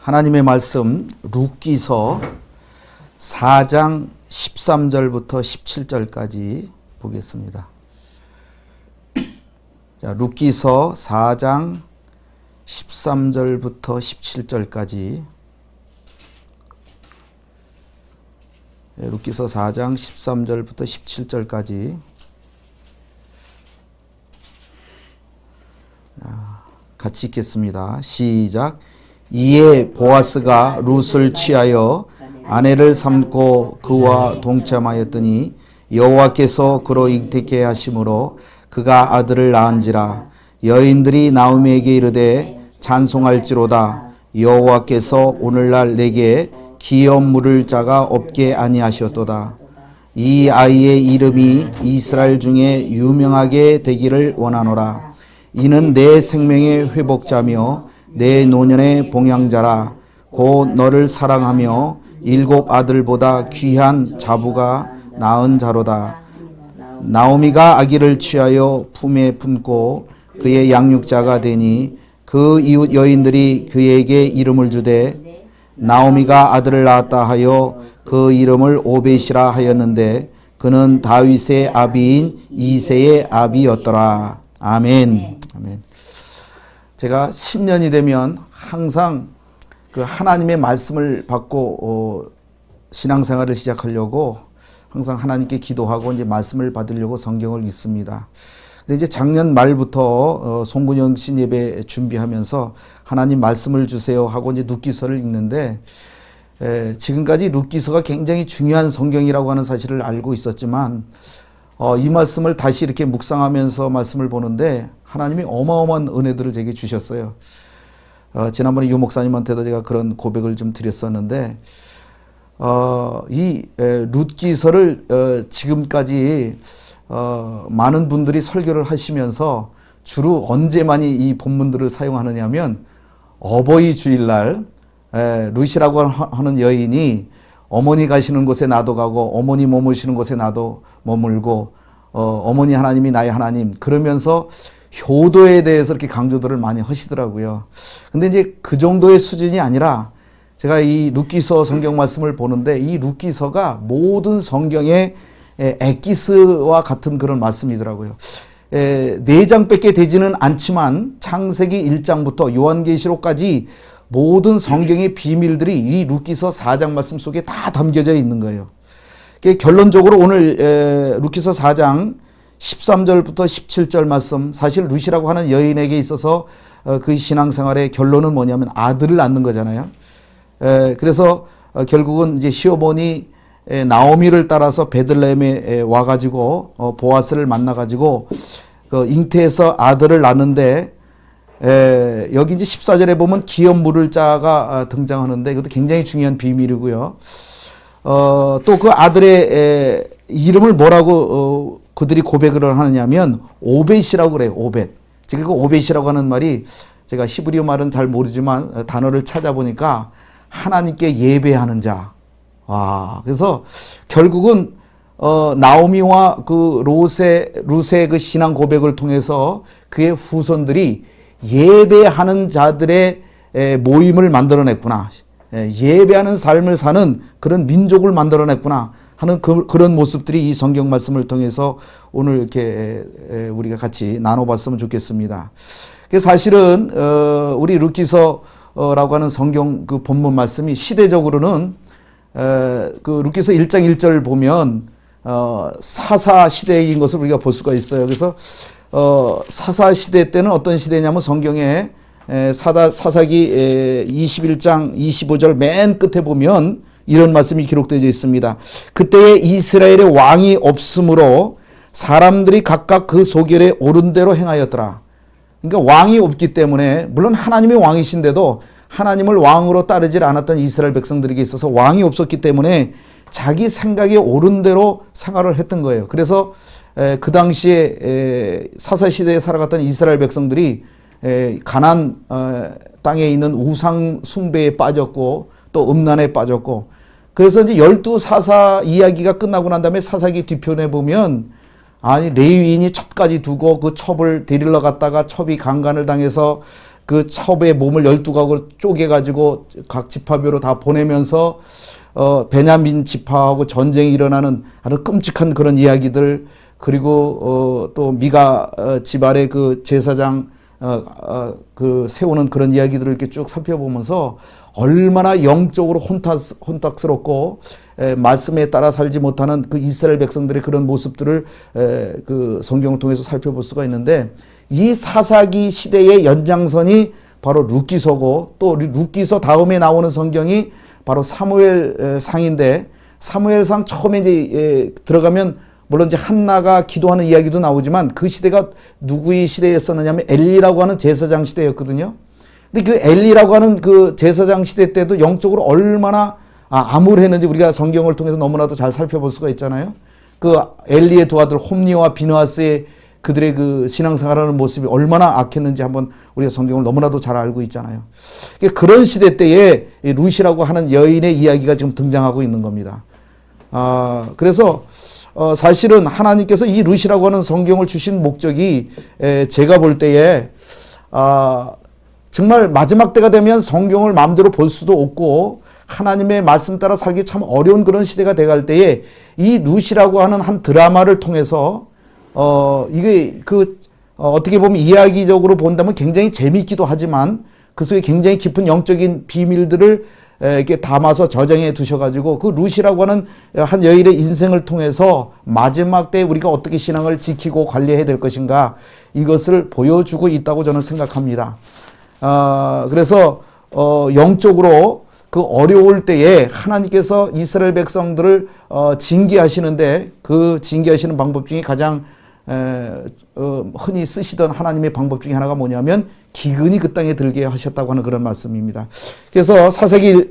하나님의 말씀 룻기서 4장 13절부터 17절까지 보겠습니다. 자, 룻기서 4장 13절부터 17절까지. 룻기서 4장 13절부터 17절까지. 같이 읽겠습니다. 시작. 이에 보아스가 룻을 취하여 아내를 삼고 그와 동참하였더니 여호와께서 그로 잉태케 하심으로 그가 아들을 낳은지라. 여인들이 나오미에게 이르되 찬송할지로다. 여호와께서 오늘날 내게 기업 물을 자가 없게 아니하셨도다. 이 아이의 이름이 이스라엘 중에 유명하게 되기를 원하노라. 이는 내 생명의 회복자며 내 노년의 봉양자라. 곧 너를 사랑하며 7 아들보다 귀한 자부가 낳은 자로다. 나오미가 아기를 취하여 품에 품고 그의 양육자가 되니 그 이웃 여인들이 그에게 이름을 주되 나오미가 아들을 낳았다 하여 그 이름을 오벳이라 하였는데 그는 다윗의 아비인 이새의 아비였더라. 아멘. 아멘. 제가 10년이 되면 항상 그 하나님의 말씀을 받고 신앙생활을 시작하려고 항상 하나님께 기도하고 이제 말씀을 받으려고 성경을 읽습니다. 근데 이제 작년 말부터 송구영신 예배 준비하면서 하나님 말씀을 주세요 하고 이제 룻기서를 읽는데 지금까지 룻기서가 굉장히 중요한 성경이라고 하는 사실을 알고 있었지만 이 말씀을 다시 이렇게 묵상하면서 말씀을 보는데 하나님이 어마어마한 은혜들을 제게 주셨어요. 지난번에 유 목사님한테도 제가 그런 고백을 좀 드렸었는데 이 룻기서를 지금까지 많은 분들이 설교를 하시면서 주로 언제 많이 이 본문들을 사용하느냐 하면 어버이 주일날 룻이라고 하는 여인이 어머니 가시는 곳에 나도 가고 어머니 머무시는 곳에 나도 머물고 어머니 하나님이 나의 하나님 그러면서 효도에 대해서 이렇게 강조들을 많이 하시더라고요. 근데 이제 그 정도의 수준이 아니라 제가 이 룻기서 성경 말씀을 보는데 이 룻기서가 모든 성경의 엑기스와 같은 그런 말씀이더라고요. 4장밖에 되지는 않지만 창세기 1장부터 요한계시록까지 모든 성경의 비밀들이 이 룻기서 4장 말씀 속에 다 담겨져 있는 거예요. 결론적으로 오늘 룻기서 4장 13절부터 17절 말씀, 사실 룻이라고 하는 여인에게 있어서 그 신앙생활의 결론은 뭐냐면 아들을 낳는 거잖아요. 그래서 결국은 이제 시어머니 나오미를 따라서 베들레헴에 와가지고 보아스를 만나가지고 그 잉태해서 아들을 낳는데 여기 이제 14절에 보면 기업 물을 자가 등장하는데 이것도 굉장히 중요한 비밀이고요. 또 그 아들의 이름을 뭐라고 그들이 고백을 하느냐면 오벳이라고 그래요. 오벳. 지금 그 오벳이라고 하는 말이 제가 히브리어 말은 잘 모르지만 단어를 찾아보니까 하나님께 예배하는 자. 와, 그래서 결국은 나오미와 그 룻의 그 신앙 고백을 통해서 그의 후손들이 예배하는 자들의 모임을 만들어냈구나. 예배하는 삶을 사는 그런 민족을 만들어냈구나 하는 그런 모습들이 이 성경 말씀을 통해서 오늘 이렇게 우리가 같이 나눠봤으면 좋겠습니다. 사실은 우리 룻기서라고 하는 성경 그 본문 말씀이 시대적으로는 그 룻기서 1장 1절 보면 사사 시대인 것을 우리가 볼 수가 있어요. 그래서 사사 시대 때는 어떤 시대냐면 성경에 사사기 21장 25절 맨 끝에 보면 이런 말씀이 기록되어 있습니다. 그때에 이스라엘의 왕이 없으므로 사람들이 각각 그 소결에 옳은 대로 행하였더라. 그러니까 왕이 없기 때문에 물론 하나님이 왕이신데도 하나님을 왕으로 따르질 않았던 이스라엘 백성들에게 있어서 왕이 없었기 때문에 자기 생각에 옳은 대로 생활을 했던 거예요. 그래서 그 당시에 사사시대에 살아갔던 이스라엘 백성들이 가나안 땅에 있는 우상 숭배에 빠졌고 또 음란에 빠졌고 그래서 이제 12사사 이야기가 끝나고 난 다음에 사사기 뒤편에 보면 레위인이 첩까지 두고 그 첩을 데리러 갔다가 첩이 강간을 당해서 그 첩의 몸을 12각으로 쪼개가지고 각 지파별로 다 보내면서 베냐민 지파하고 전쟁이 일어나는 아주 끔찍한 그런 이야기들, 그리고 또 미가 집안의 그 제사장 그 세우는 그런 이야기들을 이렇게 쭉 살펴보면서 얼마나 영적으로 혼탁스럽고 말씀에 따라 살지 못하는 그 이스라엘 백성들의 그런 모습들을 그 성경을 통해서 살펴볼 수가 있는데, 이 사사기 시대의 연장선이 바로 룻기서고, 또 룻기서 다음에 나오는 성경이 바로 사무엘상인데, 사무엘상 처음에 이제 들어가면 물론 이제 한나가 기도하는 이야기도 나오지만, 그 시대가 누구의 시대였었느냐면 엘리라고 하는 제사장 시대였거든요. 근데 그 엘리라고 하는 그 제사장 시대 때도 영적으로 얼마나 암울했는지 우리가 성경을 통해서 너무나도 잘 살펴볼 수가 있잖아요. 그 엘리의 두 아들 홈니와 비느하스의 그들의 그 신앙생활하는 모습이 얼마나 악했는지 한번 우리가 성경을 너무나도 잘 알고 있잖아요. 그런 시대 때에 룻이라고 하는 여인의 이야기가 지금 등장하고 있는 겁니다. 그래서 사실은 하나님께서 이 룻이라고 하는 성경을 주신 목적이 제가 볼 때에 정말 마지막 때가 되면 성경을 마음대로 볼 수도 없고 하나님의 말씀 따라 살기 참 어려운 그런 시대가 돼갈 때에 이 룻이라고 하는 한 드라마를 통해서 이게 어떻게 보면 이야기적으로 본다면 굉장히 재미있기도 하지만 그 속에 굉장히 깊은 영적인 비밀들을 이렇게 담아서 저장해 두셔가지고 그 룻이라고 하는 한 여인의 인생을 통해서 마지막 때 우리가 어떻게 신앙을 지키고 관리해야 될 것인가, 이것을 보여주고 있다고 저는 생각합니다. 그래서 영적으로 그 어려울 때에 하나님께서 이스라엘 백성들을 징계하시는데, 그 징계하시는 방법 중에 가장 흔히 쓰시던 하나님의 방법 중에 하나가 뭐냐면 기근이 그 땅에 들게 하셨다고 하는 그런 말씀입니다. 그래서 사사기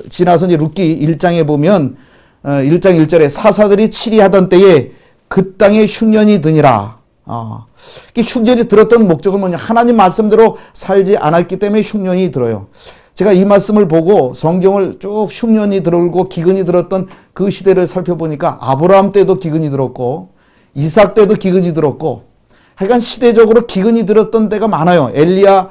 지나서 이제 룻기 1장에 보면 1장 1절에 사사들이 치리하던 때에 그 땅에 흉년이 드니라. 흉년이 들었던 목적은 뭐냐? 하나님 말씀대로 살지 않았기 때문에 흉년이 들어요. 제가 이 말씀을 보고 성경을 쭉 흉년이 들어오고 기근이 들었던 그 시대를 살펴보니까 아브라함 때도 기근이 들었고 이삭 때도 기근이 들었고, 하여간 시대적으로 기근이 들었던 때가 많아요. 엘리야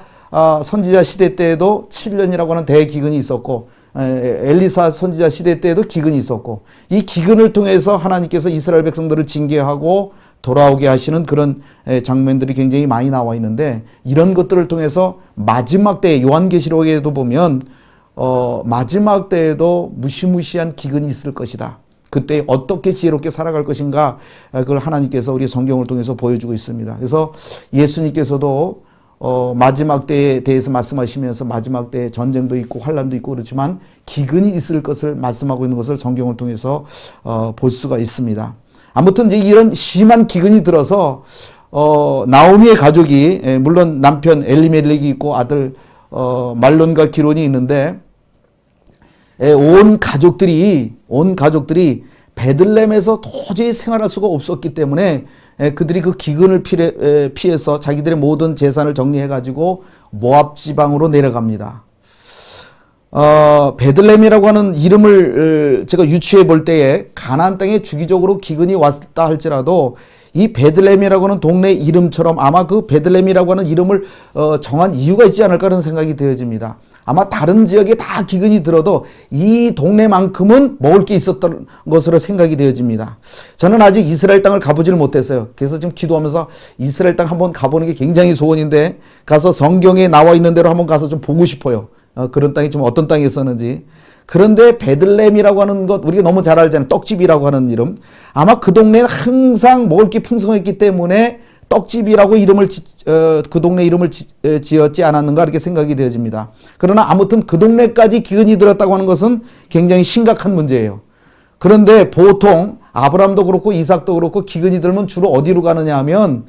선지자 시대 때에도 7년이라고 하는 대기근이 있었고, 엘리사 선지자 시대 때에도 기근이 있었고, 이 기근을 통해서 하나님께서 이스라엘 백성들을 징계하고 돌아오게 하시는 그런 장면들이 굉장히 많이 나와 있는데, 이런 것들을 통해서 마지막 때에 요한계시록에도 보면 마지막 때에도 무시무시한 기근이 있을 것이다. 그때 어떻게 지혜롭게 살아갈 것인가, 그걸 하나님께서 우리 성경을 통해서 보여주고 있습니다. 그래서 예수님께서도 마지막 때에 대해서 말씀하시면서 마지막 때에 전쟁도 있고 환란도 있고 그렇지만 기근이 있을 것을 말씀하고 있는 것을 성경을 통해서 볼 수가 있습니다. 아무튼 이제 이런 심한 기근이 들어서 나오미의 가족이, 물론 남편 엘리멜렉이 있고 아들 말론과 기론이 있는데, 온 가족들이 베들레헴에서 도저히 생활할 수가 없었기 때문에 그들이 그 기근을 피해서 자기들의 모든 재산을 정리해가지고 모압 지방으로 내려갑니다. 베들레헴이라고 하는 이름을 제가 유추해 볼 때에 가나안 땅에 주기적으로 기근이 왔다 할지라도 이 베들레헴이라고 하는 동네 이름처럼 아마 그 베들레헴이라고 하는 이름을 정한 이유가 있지 않을까 하는 생각이 되어집니다. 아마 다른 지역에 다 기근이 들어도 이 동네만큼은 먹을 게 있었던 것으로 생각이 되어집니다. 저는 아직 이스라엘 땅을 가보지를 못했어요. 그래서 지금 기도하면서 이스라엘 땅 한번 가보는 게 굉장히 소원인데, 가서 성경에 나와 있는 대로 한번 가서 좀 보고 싶어요. 그런 땅이 좀 어떤 땅이었었는지. 그런데 베들레헴이라고 하는 것 우리가 너무 잘 알잖아요. 떡집이라고 하는 이름. 아마 그 동네는 항상 먹을 게 풍성했기 때문에 떡집이라고 그 동네 이름을 지었지 않았는가 이렇게 생각이 되어집니다. 그러나 아무튼 그 동네까지 기근이 들었다고 하는 것은 굉장히 심각한 문제예요. 그런데 보통 아브라함도 그렇고 이삭도 그렇고 기근이 들면 주로 어디로 가느냐 하면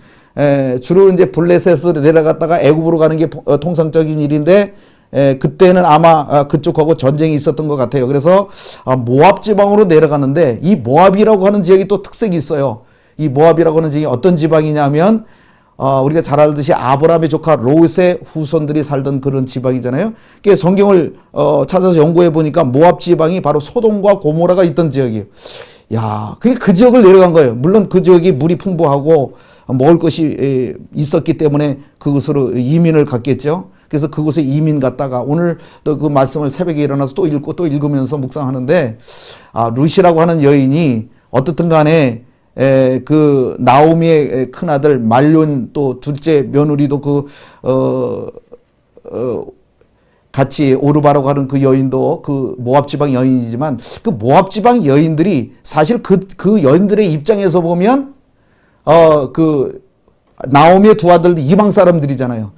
주로 이제 블레셋으로 내려갔다가 애굽으로 가는 게 통상적인 일인데, 그때는 아마 그쪽하고 전쟁이 있었던 것 같아요. 그래서 모압 지방으로 내려가는데, 이 모압이라고 하는 지역이 또 특색이 있어요. 이 모압이라고 하는 지역이 어떤 지방이냐면 우리가 잘 알듯이 아브라함의 조카 롯의 후손들이 살던 그런 지방이잖아요. 그러니까 성경을 찾아서 연구해 보니까 모압 지방이 바로 소돔과 고모라가 있던 지역이에요. 야, 그게 그 지역을 내려간 거예요. 물론 그 지역이 물이 풍부하고 먹을 것이 있었기 때문에 그곳으로 이민을 갔겠죠. 그래서 그곳에 이민 갔다가 오늘 또 그 말씀을 새벽에 일어나서 또 읽고 또 읽으면서 묵상하는데, 룻이라고 하는 여인이 어떻든 간에 그 나오미의 큰아들 말론 또 둘째 며느리도 같이 오르바라고 하는 그 여인도 그 모압 지방 여인이지만, 그 모압 지방 여인들이 사실 그 여인들의 입장에서 보면 그 나오미의 두 아들도 이방 사람들이잖아요.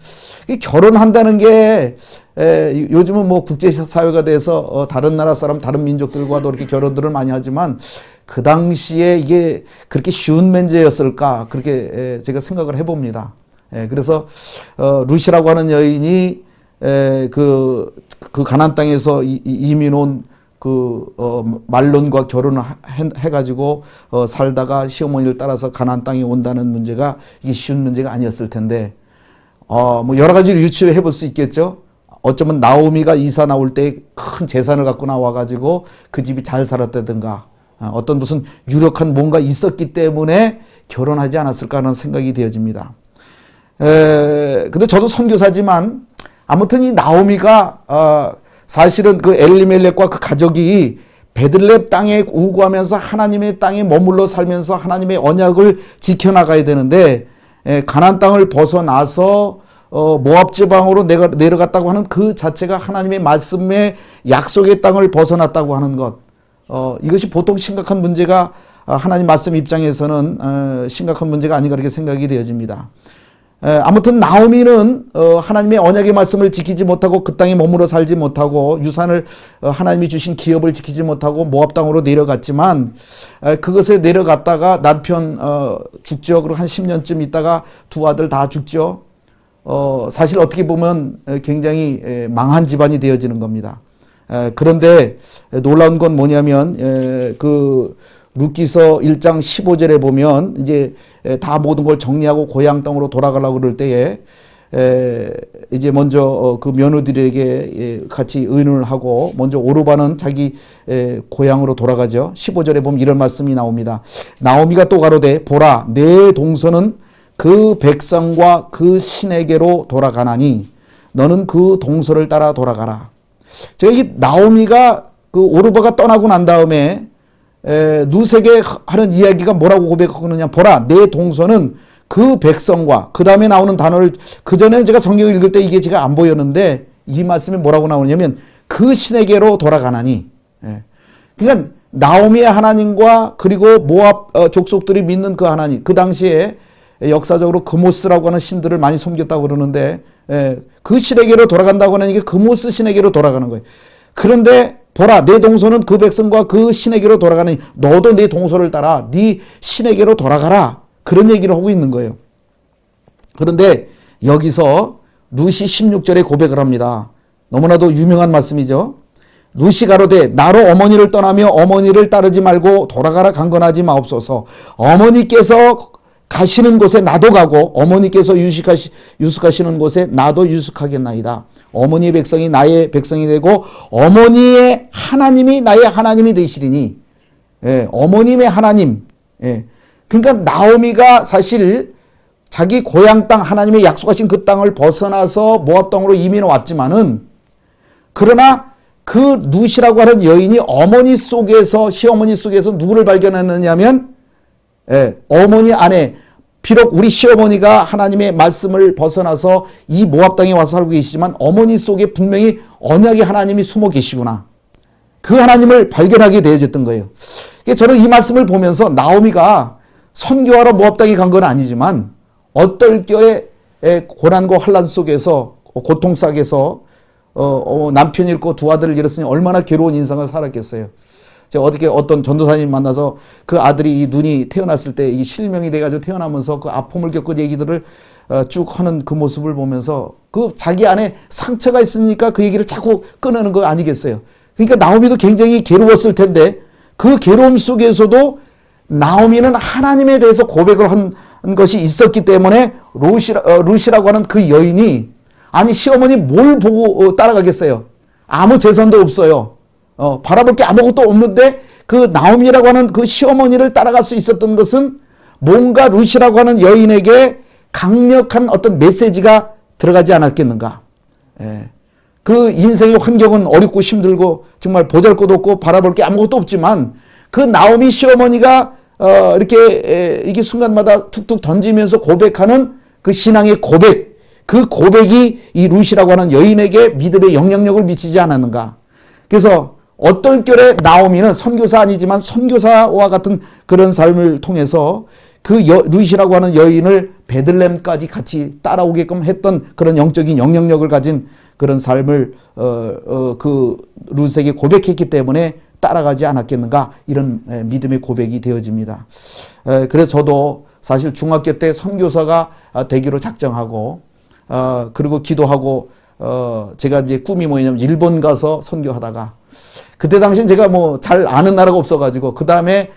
결혼한다는 게 요즘은 뭐 국제사회가 돼서 다른 나라 사람, 다른 민족들과도 이렇게 결혼들을 많이 하지만, 그 당시에 이게 그렇게 쉬운 문제였을까, 그렇게 제가 생각을 해봅니다. 그래서 룻이라고 하는 여인이 그 가나안 땅에서 이민 온 말론과 결혼을 해가지고 살다가 시어머니를 따라서 가나안 땅에 온다는 문제가 이게 쉬운 문제가 아니었을 텐데, 뭐 여러 가지로 유추해 볼 수 있겠죠. 어쩌면 나오미가 이사 나올 때 큰 재산을 갖고 나와가지고 그 집이 잘 살았다든가, 어떤 무슨 유력한 뭔가 있었기 때문에 결혼하지 않았을까 하는 생각이 되어집니다. 근데 저도 선교사지만 아무튼 이 나오미가 사실은 그 엘리멜렉과 그 가족이 베들레헴 땅에 우거하면서 하나님의 땅에 머물러 살면서 하나님의 언약을 지켜나가야 되는데, 가나안 땅을 벗어나서 모압 지방으로 내려갔다고 하는 그 자체가 하나님의 말씀의 약속의 땅을 벗어났다고 하는 것, 이것이 보통 심각한 문제가, 하나님 말씀 입장에서는 심각한 문제가 아닌가 이렇게 생각이 되어집니다. 아무튼 나오미는 하나님의 언약의 말씀을 지키지 못하고 그 땅에 머물러 살지 못하고 유산을 하나님이 주신 기업을 지키지 못하고 모압 땅으로 내려갔지만, 그것에 내려갔다가 남편 죽죠. 그리고 한 10년쯤 있다가 두 아들 다 죽죠. 사실 어떻게 보면 굉장히 망한 집안이 되어지는 겁니다. 그런데 놀라운 건 뭐냐면 그 룻기서 1장 15절에 보면 이제 다 모든 걸 정리하고 고향 땅으로 돌아가려고 그럴 때에 이제 먼저 그 며느리들에게 같이 의논을 하고 먼저 오르바는 자기 고향으로 돌아가죠. 15절에 보면 이런 말씀이 나옵니다. 나오미가 또 가로되 보라 내 동서는 그 백성과 그 신에게로 돌아가나니 너는 그 동서를 따라 돌아가라. 제가 이 나오미가 그 오르바가 떠나고 난 다음에 룻에게 하는 이야기가 뭐라고 고백하느냐, 보라 내 동서는 그 백성과, 그 다음에 나오는 단어를 그전에는 제가 성경을 읽을 때 이게 제가 안 보였는데 이 말씀이 뭐라고 나오냐면 그 신에게로 돌아가나니. 그러니까 나오미의 하나님과 그리고 모압 족속들이 믿는 그 하나님, 그 당시에 역사적으로 그모스라고 하는 신들을 많이 섬겼다고 그러는데, 그 신에게로 돌아간다고 하는 게 그모스 신에게로 돌아가는 거예요. 그런데 보라 내 동서는 그 백성과 그 신에게로 돌아가니 너도 내 동서를 따라 네 신에게로 돌아가라, 그런 얘기를 하고 있는 거예요. 그런데 여기서 룻이 16절에 고백을 합니다. 너무나도 유명한 말씀이죠. 룻이 가로되 나로 어머니를 떠나며 어머니를 따르지 말고 돌아가라 강건하지 마옵소서. 어머니께서 가시는 곳에 나도 가고 어머니께서 유숙하시는 곳에 나도 유숙하겠나이다. 어머니의 백성이 나의 백성이 되고 어머니의 하나님이 나의 하나님이 되시리니. 어머님의 하나님. 그러니까 나오미가 사실 자기 고향 땅, 하나님의 약속하신 그 땅을 벗어나서 모압 땅으로 이민을 왔지만은, 그러나 그 룻이라고 하는 여인이 어머니 속에서, 시어머니 속에서 누구를 발견했느냐면, 어머니 안에, 비록 우리 시어머니가 하나님의 말씀을 벗어나서 이 모압 땅에 와서 살고 계시지만 어머니 속에 분명히 언약의 하나님이 숨어 계시구나, 그 하나님을 발견하게 되어졌던 거예요. 저는 이 말씀을 보면서 나오미가 선교하러 모압 땅에 간 건 아니지만 어떨 때에 고난과 환난 속에서, 고통 속에서 남편 잃고 두 아들을 잃었으니 얼마나 괴로운 인생을 살았겠어요. 제가 어저께 어떤 전도사님 만나서 그 아들이 이 눈이 태어났을 때 이 실명이 돼가지고 태어나면서 그 아픔을 겪은 얘기들을 쭉 하는 그 모습을 보면서 그 자기 안에 상처가 있으니까 그 얘기를 자꾸 꺼내는 거 아니겠어요. 그러니까 나오미도 굉장히 괴로웠을 텐데 그 괴로움 속에서도 나오미는 하나님에 대해서 고백을 한 것이 있었기 때문에 룻이라고 하는 그 여인이, 아니 시어머니 뭘 보고 따라가겠어요. 아무 재산도 없어요. 바라볼 게 아무것도 없는데 그 나오미라고 하는 그 시어머니를 따라갈 수 있었던 것은 뭔가 루시라고 하는 여인에게 강력한 어떤 메시지가 들어가지 않았겠는가. 예. 그 인생의 환경은 어렵고 힘들고 정말 보잘것도 없고 바라볼 게 아무것도 없지만 그 나오미 시어머니가 이렇게 이게 순간마다 툭툭 던지면서 고백하는 그 신앙의 고백, 그 고백이 이 루시라고 하는 여인에게 믿음의 영향력을 미치지 않았는가. 그래서 어떨결에 나오미는 선교사 아니지만 선교사와 같은 그런 삶을 통해서 그 루시라고 하는 여인을 베들렘까지 같이 따라오게끔 했던 그런 영적인 영향력을 가진 그런 삶을 그 루스에게 고백했기 때문에 따라가지 않았겠는가, 이런 믿음의 고백이 되어집니다. 그래서 저도 사실 중학교 때 선교사가 되기로 작정하고 그리고 기도하고 제가 이제 꿈이 뭐냐면 일본 가서 선교하다가, 그때 당시엔 제가 뭐 잘 아는 나라가 없어가지고 그 다음에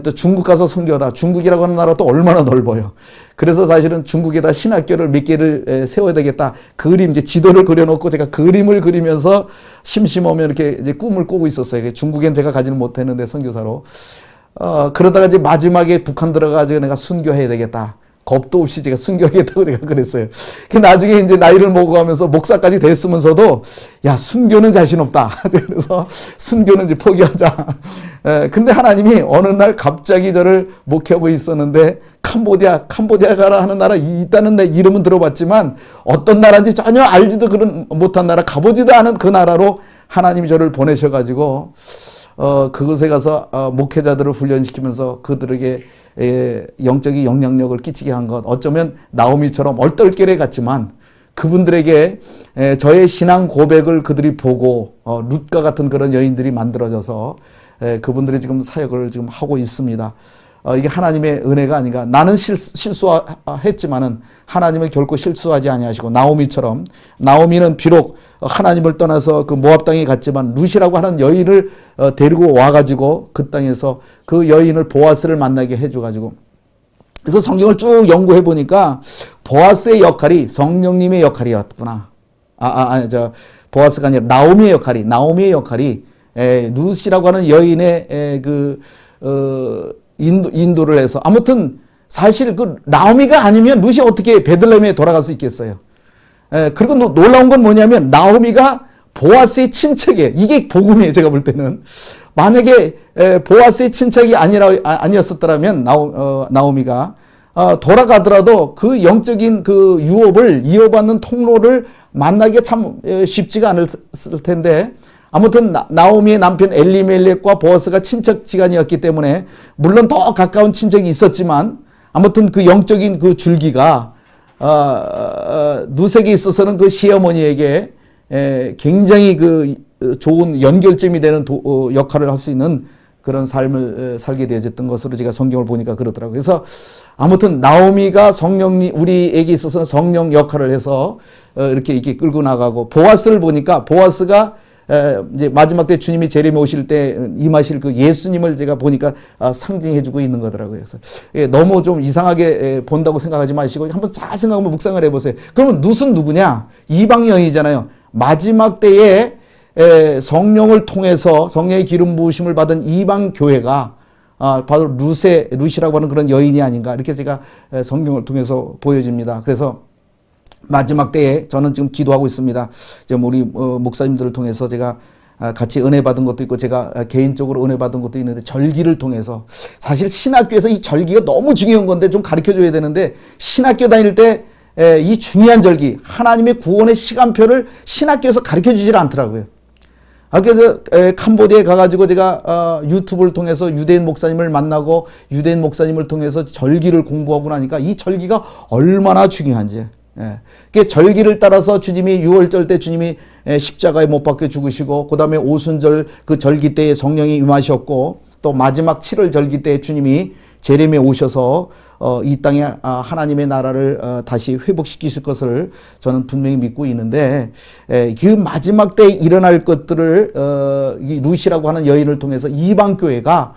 또 중국 가서 선교하다. 중국이라고 하는 나라 또 얼마나 넓어요. 그래서 사실은 중국에다 신학교를 몇 개를 세워야 되겠다. 그림, 이제 지도를 그려놓고 제가 그림을 그리면서 심심하면 이렇게 이제 꿈을 꾸고 있었어요. 중국엔 제가 가지는 못했는데 선교사로. 그러다가 이제 마지막에 북한 들어가지고 내가 순교해야 되겠다. 겁도 없이 제가 순교하겠다고 제가 그랬어요. 나중에 이제 나이를 먹어가면서 목사까지 됐으면서도 야, 순교는 자신 없다. 그래서 순교는 이제 포기하자. 근데 하나님이 어느 날 갑자기 저를 목회하고 있었는데 캄보디아가라 하는 나라 있다는 내 이름은 들어봤지만 어떤 나라인지 전혀 알지도 못한 나라, 가보지도 않은 그 나라로 하나님이 저를 보내셔가지고 그곳에 가서 목회자들을 훈련시키면서 그들에게 영적인 영향력을 끼치게 한 것, 어쩌면 나오미처럼 얼떨결에 같지만 그분들에게 저의 신앙 고백을 그들이 보고 룻과 같은 그런 여인들이 만들어져서 그분들이 지금 사역을 지금 하고 있습니다. 이게 하나님의 은혜가 아닌가. 나는 실수했지만은 하나님은 결코 실수하지 아니하시고, 나오미처럼, 나오미는 비록 하나님을 떠나서 그 모압 땅에 갔지만 룻이라고 하는 여인을 데리고 와가지고 그 땅에서 그 여인을 보아스를 만나게 해줘가지고, 그래서 성경을 쭉 연구해 보니까 보아스의 역할이 성령님의 역할이었구나. 보아스가 아니라 나오미의 역할이 룻이라고 하는 여인의 인도를 해서, 아무튼 사실 그 나오미가 아니면 룻이 어떻게 베들레헴에 돌아갈 수 있겠어요. 그리고 놀라운 건 뭐냐면 나오미가 보아스의 친척이에요. 이게 복음이에요. 제가 볼 때는 만약에 보아스의 친척이 아니었었더라면 나오미가 돌아가더라도 그 영적인 그 유업을 이어받는 통로를 만나기가 참 쉽지가 않았을 텐데, 아무튼 나오미의 남편 엘리멜렉과 보아스가 친척지간이었기 때문에 물론 더 가까운 친척이 있었지만 아무튼 그 영적인 그 줄기가 룻에게 있어서는 그 시어머니에게 굉장히 그 좋은 연결점이 되는 역할을 할 수 있는 그런 삶을 살게 되어졌던 것으로 제가 성경을 보니까 그렇더라고요. 그래서 아무튼 나오미가 성령님, 우리에게 있어서는 성령 역할을 해서 이렇게 끌고 나가고, 보아스를 보니까 보아스가 이제 마지막 때 주님이 재림에 오실 때 임하실 그 예수님을 제가 보니까 상징해주고 있는 거더라고요. 그래서 너무 좀 이상하게 본다고 생각하지 마시고 한번 잘 생각하면 묵상을 해보세요. 그러면 룻은 누구냐? 이방 여인이잖아요. 마지막 때에 성령을 통해서 성령의 기름 부으심을 받은 이방 교회가 바로 룻이라고 하는 그런 여인이 아닌가, 이렇게 제가 성경을 통해서 보여집니다. 그래서 마지막 때에 저는 지금 기도하고 있습니다. 지금 우리 목사님들을 통해서 제가 같이 은혜 받은 것도 있고 제가 개인적으로 은혜 받은 것도 있는데, 절기를 통해서, 사실 신학교에서 이 절기가 너무 중요한 건데 좀 가르쳐 줘야 되는데, 신학교 다닐 때 이 중요한 절기, 하나님의 구원의 시간표를 신학교에서 가르쳐 주질 않더라고요. 그래서 캄보디아에 가가지고 제가 유튜브를 통해서 유대인 목사님을 만나고 유대인 목사님을 통해서 절기를 공부하고 나니까 이 절기가 얼마나 중요한지. 그 절기를 따라서 주님이 6월절 때 주님이 십자가에 못 박혀 죽으시고, 그 다음에 오순절 그 절기 때에 성령이 임하셨고, 또 마지막 7월 절기 때에 주님이 재림에 오셔서 이 땅에 하나님의 나라를 다시 회복시키실 것을 저는 분명히 믿고 있는데, 그 마지막 때에 일어날 것들을 이 룻이라고 하는 여인을 통해서 이방 교회가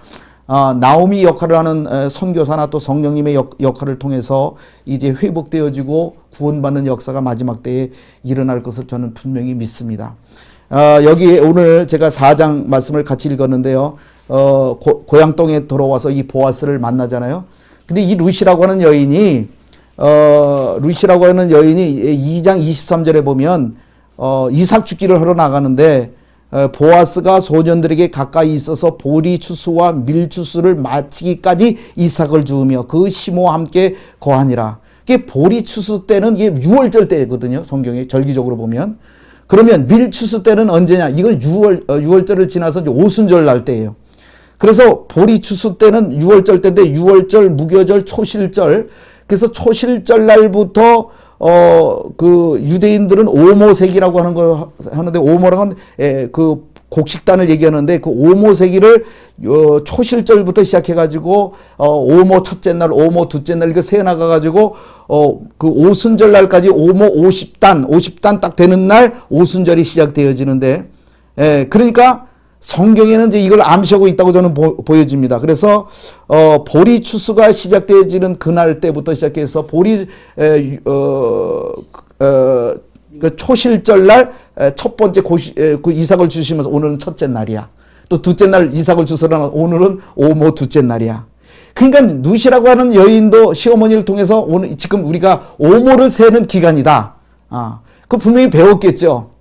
나오미 역할을 하는 선교사나 또 성령님의 역할을 통해서 이제 회복되어지고 구원받는 역사가 마지막 때에 일어날 것을 저는 분명히 믿습니다. 여기 오늘 제가 4장 말씀을 같이 읽었는데요. 고향 땅에 돌아와서 이 보아스를 만나잖아요. 근데 이 루시라고 하는 여인이 2장 23절에 보면 이삭 죽기를 하러 나가는데 보아스가 소년들에게 가까이 있어서 보리 추수와 밀 추수를 마치기까지 이삭을 주으며 그 시모와 함께 거하니라. 이게 보리 추수 때는 이게 6월절 때거든요. 성경에 절기적으로 보면. 그러면 밀 추수 때는 언제냐? 이건 6월절을 지나서 이제 오순절 날 때예요. 그래서 보리 추수 때는 6월절 때인데 6월절, 무교절, 초실절. 그래서 초실절 날부터 그 유대인들은 오모세기라고 하는 걸 하는데, 오모라고 하는 그 곡식단을 얘기하는데, 그 오모세기를 초실절부터 시작해가지고 오모 첫째 날, 오모 둘째 날 이거 세 나가가지고 그 오순절 날까지 오모 50단 딱 되는 날 오순절이 시작되어지는데, 그러니까 성경에는 이제 이걸 암시하고 있다고 저는 보여집니다. 그래서 보리 추수가 시작되어지는 그날 때부터 시작해서 보리 그 초실절 날 첫 번째 그 이삭을 주시면서 오늘은 첫째 날이야. 또 둘째 날 이삭을 주시면 오늘은 오모 둘째 날이야. 그러니까 누시라고 하는 여인도 시어머니를 통해서 오늘 지금 우리가 오모를 세는 기간이다. 그 분명히 배웠겠죠.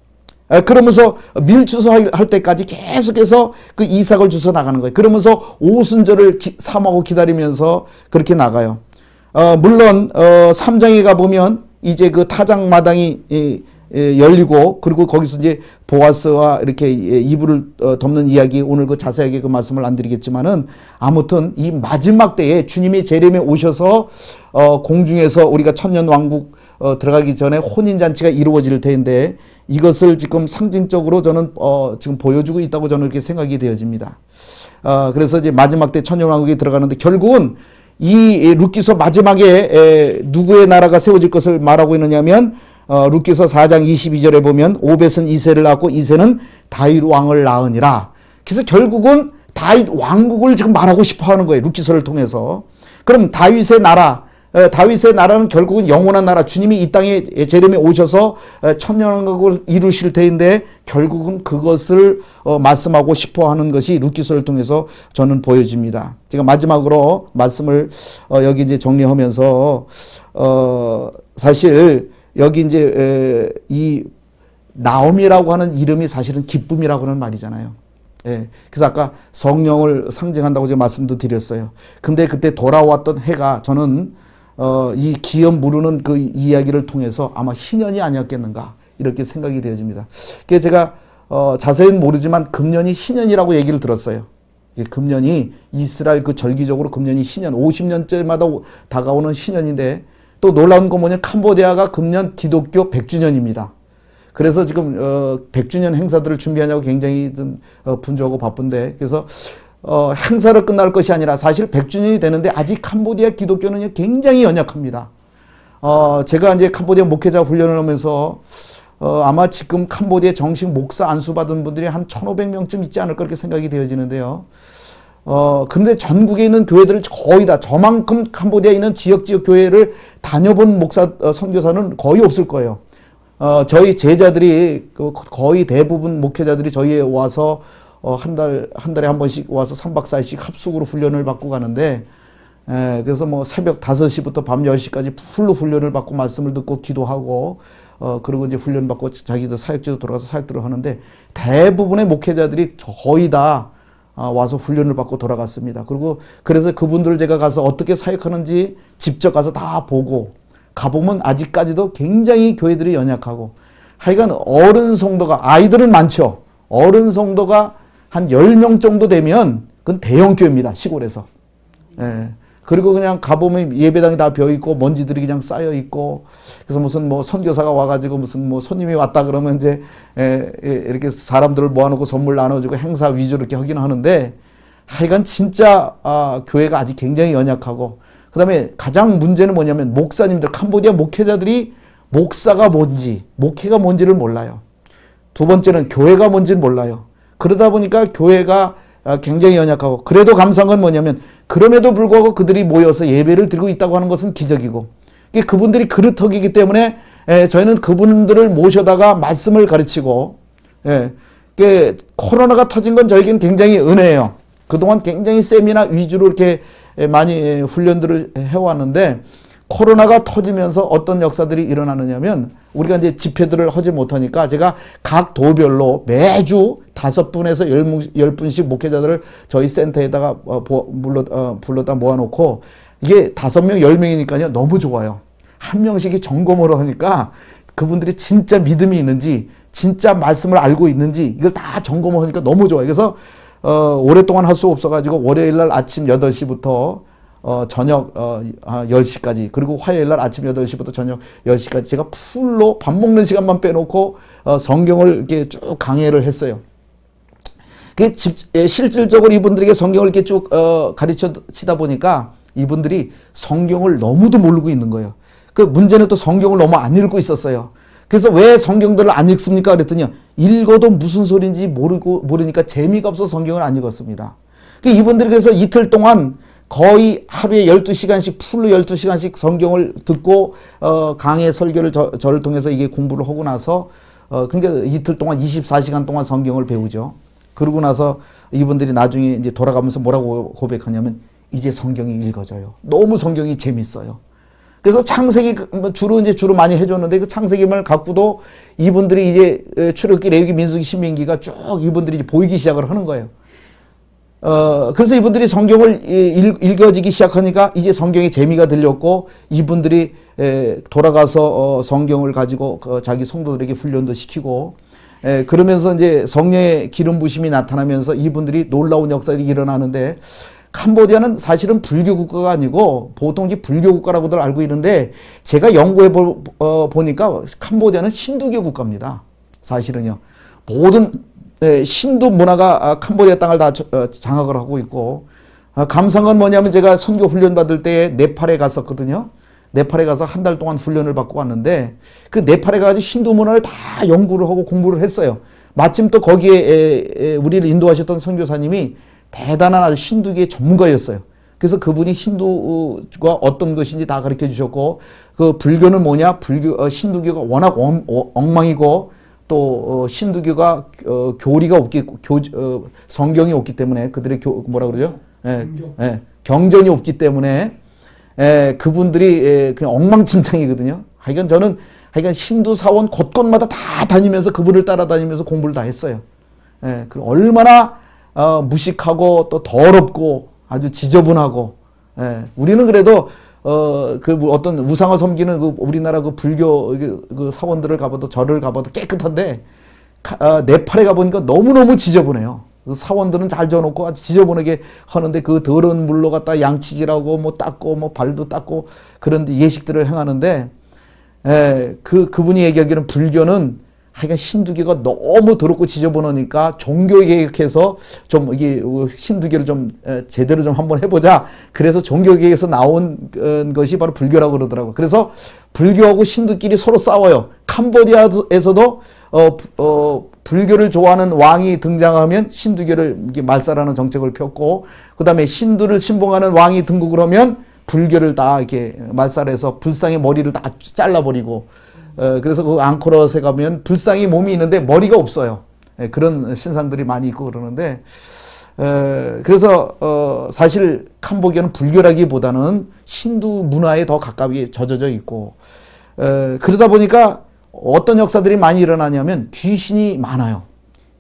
그러면서 밀 추수할 때까지 계속해서 그 이삭을 주워 나가는 거예요. 그러면서 오순절을 삼하고 기다리면서 그렇게 나가요. 물론 3장에 가보면 이제 그 타작마당이 열리고, 그리고 거기서 이제 보아스와 이렇게 이불을 덮는 이야기, 오늘 그 자세하게 그 말씀을 안 드리겠지만은, 아무튼 이 마지막 때에 주님이 제렘에 오셔서 공중에서 우리가 천년왕국 들어가기 전에 혼인잔치가 이루어질 텐데, 이것을 지금 상징적으로 저는 지금 보여주고 있다고 저는 이렇게 생각이 되어집니다. 그래서 이제 마지막 때 천년왕국에 들어가는데, 결국은 이 룻기서 마지막에 누구의 나라가 세워질 것을 말하고 있느냐면, 룻기서 4장 22절에 보면 오벳은 이새를 낳고 이새는 다윗 왕을 낳으니라. 그래서 결국은 다윗 왕국을 지금 말하고 싶어 하는 거예요. 룻기서를 통해서. 그럼 다윗의 나라는 결국은 영원한 나라, 주님이 이 땅에 제рем에 오셔서 천년왕국을 이루실 텐데, 결국은 그것을 말씀하고 싶어 하는 것이 룻기서를 통해서 저는 보여집니다. 제가 마지막으로 말씀을 여기 이제 정리하면서 사실 여기 이제 이 나옴이라고 하는 이름이 사실은 기쁨이라고 하는 말이잖아요. 그래서 아까 성령을 상징한다고 제가 말씀도 드렸어요. 근데 그때 돌아왔던 해가 저는 이 기업 무르는 그 이야기를 통해서 아마 신년이 아니었겠는가 이렇게 생각이 되어집니다. 그래서 제가 자세히는 모르지만 금년이 신년이라고 얘기를 들었어요. 금년이 이스라엘 그 절기적으로 금년이 신년 50년째마다 다가오는 신년인데, 또 놀라운 건 뭐냐, 캄보디아가 금년 기독교 100주년입니다. 그래서 지금 100주년 행사들을 준비하냐고 굉장히 좀 분주하고 바쁜데, 그래서 행사로 끝날 것이 아니라 사실 100주년이 되는데 아직 캄보디아 기독교는 굉장히 연약합니다. 제가 이제 캄보디아 목회자 훈련을 하면서 아마 지금 캄보디아 정식 목사 안수받은 분들이 한 1,500명쯤 있지 않을까 그렇게 생각이 되어지는데요. 근데 전국에 있는 교회들을 거의 다, 저만큼 캄보디아에 있는 지역 교회를 다녀본 목사, 선교사는 거의 없을 거예요. 저희 제자들이 거의 대부분 목회자들이 저희에 와서 한 달에 한 번씩 와서 3박 4일씩 합숙으로 훈련을 받고 가는데, 그래서 뭐 새벽 5시부터 밤 10시까지 풀로 훈련을 받고 말씀을 듣고 기도하고, 그리고 이제 훈련 받고 자기들 사역지로 돌아가서 사역들을 하는데, 대부분의 목회자들이 거의 다 와서 훈련을 받고 돌아갔습니다. 그리고 그래서 그분들을 제가 가서 어떻게 사역하는지 직접 가서 다 보고, 가보면 아직까지도 굉장히 교회들이 연약하고, 하여간 어른 성도가, 아이들은 많죠. 어른 성도가 한 10명 정도 되면 그건 대형 교회입니다. 시골에서. 그리고 그냥 가보면 예배당이 다 비어있고 먼지들이 그냥 쌓여있고, 그래서 무슨 뭐 선교사가 와가지고 무슨 뭐 손님이 왔다 그러면 이제 이렇게 사람들을 모아놓고 선물 나눠주고 행사 위주로 이렇게 하긴 하는데, 하여간 진짜 교회가 아직 굉장히 연약하고, 그 다음에 가장 문제는 뭐냐면 목사님들, 캄보디아 목회자들이 목사가 뭔지, 목회가 뭔지를 몰라요. 두 번째는 교회가 뭔지는 몰라요. 그러다 보니까 교회가 굉장히 연약하고, 그래도 감사한 건 뭐냐면 그럼에도 불구하고 그들이 모여서 예배를 드리고 있다고 하는 것은 기적이고, 그분들이 그릇터기이기 때문에 저희는 그분들을 모셔다가 말씀을 가르치고, 코로나가 터진 건 저에겐 굉장히 은혜예요. 그동안 굉장히 세미나 위주로 이렇게 많이 훈련들을 해왔는데 코로나가 터지면서 어떤 역사들이 일어나느냐면 우리가 이제 집회들을 하지 못하니까 제가 각 도별로 매주 5분에서 10분씩 목회자들을 저희 센터에다가 불러다 모아놓고 이게 5명, 10명이니까요. 너무 좋아요. 한 명씩이 점검을 하니까 그분들이 진짜 믿음이 있는지 진짜 말씀을 알고 있는지 이걸 다 점검을 하니까 너무 좋아요. 그래서 오랫동안 할 수 없어가지고 월요일날 아침 8시부터 저녁 10시까지 그리고 화요일날 아침 8시부터 저녁 10시까지 제가 풀로 밥 먹는 시간만 빼놓고 성경을 이렇게 쭉 강해를 했어요. 실질적으로 이분들에게 성경을 이렇게 쭉 가르치다 보니까 이분들이 성경을 너무도 모르고 있는 거예요. 그 문제는 또 성경을 너무 안 읽고 있었어요. 그래서 왜 성경들을 안 읽습니까? 그랬더니 읽어도 무슨 소리인지 모르니까 재미가 없어서 성경을 안 읽었습니다. 이분들이 그래서 이틀 동안 거의 하루에 12시간씩 풀로 12시간씩 성경을 듣고 강의 설교를 저를 통해서 이게 공부를 하고 나서 그러니까 이틀 동안 24시간 동안 성경을 배우죠. 그러고 나서 이분들이 나중에 이제 돌아가면서 뭐라고 고백하냐면 이제 성경이 읽어져요. 너무 성경이 재밌어요. 그래서 창세기 주로 많이 해줬는데 그 창세기만 갖고도 이분들이 이제 출애굽기, 레위기, 민수기, 신명기가 쭉 이분들이 이제 보이기 시작을 하는 거예요. 그래서 이분들이 성경을 읽어지기 시작하니까 이제 성경의 재미가 들렸고 이분들이 돌아가서 성경을 가지고 자기 성도들에게 훈련도 시키고 그러면서 이제 성령의 기름 부심이 나타나면서 이분들이 놀라운 역사들이 일어나는데 캄보디아는 사실은 불교 국가가 아니고 보통 불교 국가라고들 알고 있는데 제가 연구해 보니까 캄보디아는 힌두교 국가입니다. 사실은요. 모든 힌두 문화가 캄보디아 땅을 다 장악을 하고 있고 감사한 건 뭐냐면 제가 선교 훈련 받을 때 네팔에 갔었거든요. 네팔에 가서 한 달 동안 훈련을 받고 왔는데 그 네팔에 가서 힌두 문화를 다 연구를 하고 공부를 했어요. 마침 또 거기에 우리를 인도하셨던 선교사님이 대단한 아주 힌두교의 전문가였어요. 그래서 그분이 힌두가 어떤 것인지 다 가르쳐 주셨고 그 불교는 뭐냐? 힌두교가 워낙 엉망이고 또 힌두교가 교리가 없기 성경이 없기 때문에 그들의 뭐라 그러죠? 경전이 없기 때문에 그분들이 그냥 엉망진창이거든요. 하여간 힌두 사원 곳곳마다 다 다니면서 그분을 따라다니면서 공부를 다 했어요. 얼마나 무식하고 또 더럽고 아주 지저분하고 우리는 그래도 어떤 우상을 섬기는 우리나라 불교 사원들을 가봐도 절을 가봐도 깨끗한데 네팔에 가보니까 너무너무 지저분해요. 사원들은 잘 져놓고 아주 지저분하게 하는데 그 더러운 물로 갖다 양치질하고 뭐 닦고 뭐 발도 닦고 그런 예식들을 행하는데 그분이 얘기하기로는 불교는 하여간 힌두교가 너무 더럽고 지저분하니까 종교개혁해서 좀 이게 힌두교를 좀 제대로 좀 한번 해보자. 그래서 종교개혁에서 나온 것이 바로 불교라고 그러더라고요. 그래서 불교하고 힌두끼리 서로 싸워요. 캄보디아에서도 불교를 좋아하는 왕이 등장하면 힌두교를 말살하는 정책을 폈고, 그 다음에 힌두를 신봉하는 왕이 등극을 하면 불교를 다 이렇게 말살해서 불상의 머리를 다 잘라버리고, 그래서 그 앙코르에 가면 불상이 몸이 있는데 머리가 없어요. 그런 신상들이 많이 있고 그러는데, 그래서 사실 캄보디아는 불교라기보다는 힌두 문화에 더 가깝게 젖어져 있고, 그러다 보니까 어떤 역사들이 많이 일어나냐면 귀신이 많아요.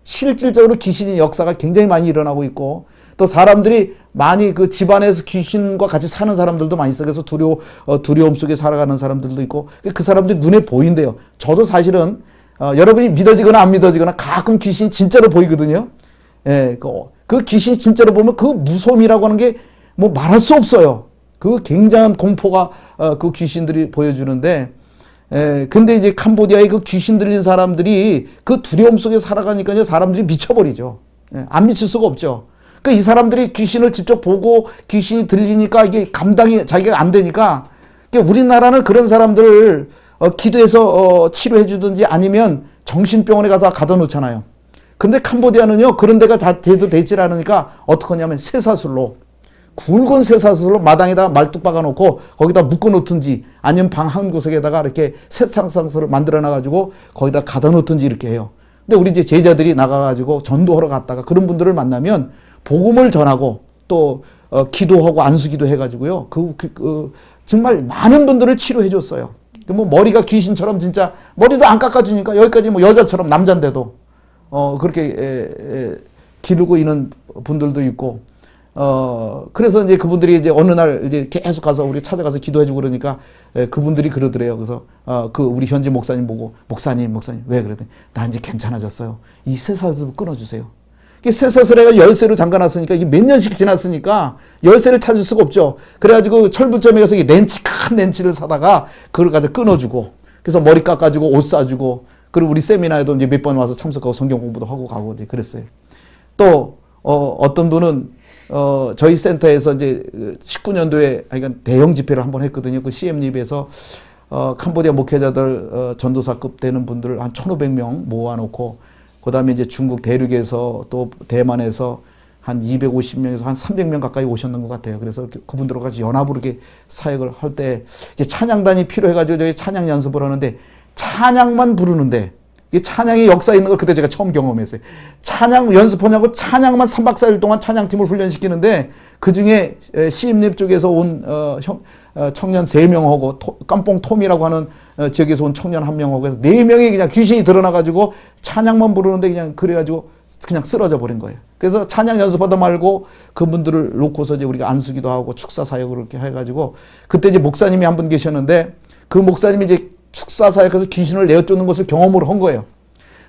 실질적으로 귀신의 역사가 굉장히 많이 일어나고 있고, 또 사람들이 많이 그 집안에서 귀신과 같이 사는 사람들도 많이 있어요. 그래서 두려움 속에 살아가는 사람들도 있고, 그 사람들이 눈에 보인대요. 저도 사실은 여러분이 믿어지거나 안 믿어지거나 가끔 귀신이 진짜로 보이거든요. 그 귀신이 진짜로 보면 그 무서움이라고 하는 게 뭐 말할 수 없어요. 그 굉장한 공포가 그 귀신들이 보여주는데, 근데 이제 캄보디아의 그 귀신 들린 사람들이 그 두려움 속에 살아가니까요, 사람들이 미쳐버리죠. 안 미칠 수가 없죠. 이 사람들이 귀신을 직접 보고 귀신이 들리니까 이게 감당이 자기가 안 되니까, 우리나라는 그런 사람들을 기도해서 치료해 주든지 아니면 정신병원에 가다 놓잖아요. 근데 캄보디아는요, 그런 데가 제대로 되질 않으니까 어떻게 하냐면 쇠사슬로, 굵은 쇠사슬로 마당에다가 말뚝 박아놓고 거기다 묶어놓든지 아니면 방 한 구석에다가 이렇게 쇠창상서를 만들어놔가지고 거기다 가다 놓든지 이렇게 해요. 근데 우리 이제 제자들이 나가가지고 전도하러 갔다가 그런 분들을 만나면 복음을 전하고 또 기도하고 안수기도 해가지고요. 정말 많은 분들을 치료해 줬어요. 뭐 머리가 귀신처럼 진짜 머리도 안 깎아주니까 여기까지 뭐 여자처럼 남잔데도 그렇게 기르고 있는 분들도 있고 그래서 이제 그분들이 이제 어느 날 이제 계속 가서 우리 찾아가서 기도해주고 그러니까 그분들이 그러더래요. 그래서 우리 현지 목사님 보고 목사님 왜 그러더니 나 이제 괜찮아졌어요. 이 쇠사슬 끊어주세요. 쇠사슬에가 열쇠로 잠가놨으니까 이게 몇 년씩 지났으니까 열쇠를 찾을 수가 없죠. 그래가지고 철부점에 가서 큰 렌치를 사다가 그걸 가서 끊어주고 그래서 머리 깎아주고 옷 싸주고 그리고 우리 세미나에도 이제 몇 번 와서 참석하고 성경 공부도 하고 가고 이제 그랬어요. 또 어떤 분은 저희 센터에서 이제 19년도에 그러니까 대형 집회를 한번 했거든요. 그 CM립에서 캄보디아 목회자들 전도사급 되는 분들 한 1,500명 모아놓고 그 다음에 이제 중국 대륙에서 또 대만에서 한 250명에서 한 300명 가까이 오셨는 것 같아요. 그래서 그분들과 같이 연합으로 이렇게 사역을 할 때 이제 찬양단이 필요해가지고 저희 찬양 연습을 하는데 찬양만 부르는데 이 찬양의 역사 있는 걸 그때 제가 처음 경험했어요. 찬양 연습하냐고 찬양만 3박 4일 동안 찬양팀을 훈련시키는데 그 중에 시임립 쪽에서 온 청년 3명하고 깜뽕 톰이라고 하는 지역에서 온 청년 1명하고 해서 4명이 그냥 귀신이 드러나가지고 찬양만 부르는데 그냥 그래가지고 그냥 쓰러져 버린 거예요. 그래서 찬양 연습하다 말고 그분들을 놓고서 이제 우리가 안수기도 하고 축사 사역을 이렇게 해가지고 그때 이제 목사님이 한 분 계셨는데 그 목사님이 이제 축사 사역에서 귀신을 내어쫓는 것을 경험으로 한 거예요.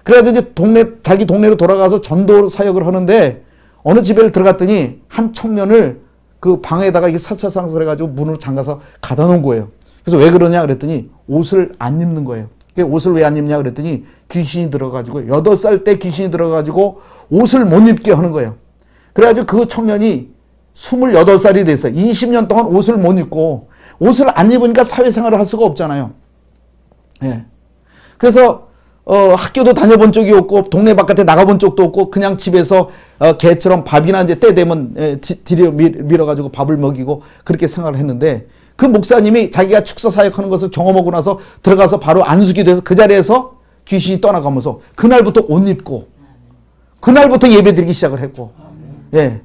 그래가지고 이제 자기 동네로 돌아가서 전도 사역을 하는데 어느 집에 들어갔더니 한 청년을 그 방에다가 이게 사차상설해가지고 문으로 잠가서 가다 놓은 거예요. 그래서 왜 그러냐 그랬더니 옷을 안 입는 거예요. 옷을 왜 안 입냐 그랬더니 귀신이 들어가지고 8살 때 귀신이 들어가지고 옷을 못 입게 하는 거예요. 그래가지고 그 청년이 28살이 됐어요. 20년 동안 옷을 못 입고 옷을 안 입으니까 사회생활을 할 수가 없잖아요. 예. 그래서 학교도 다녀본 적이 없고 동네 바깥에 나가본 적도 없고 그냥 집에서 개처럼 밥이나 이제 때 되면 밀어가지고 밥을 먹이고 그렇게 생활을 했는데 그 목사님이 자기가 축사 사역하는 것을 경험하고 나서 들어가서 바로 안수기도 해서 그 자리에서 귀신이 떠나가면서 그날부터 옷 입고 그날부터 예배드리기 시작을 했고 예.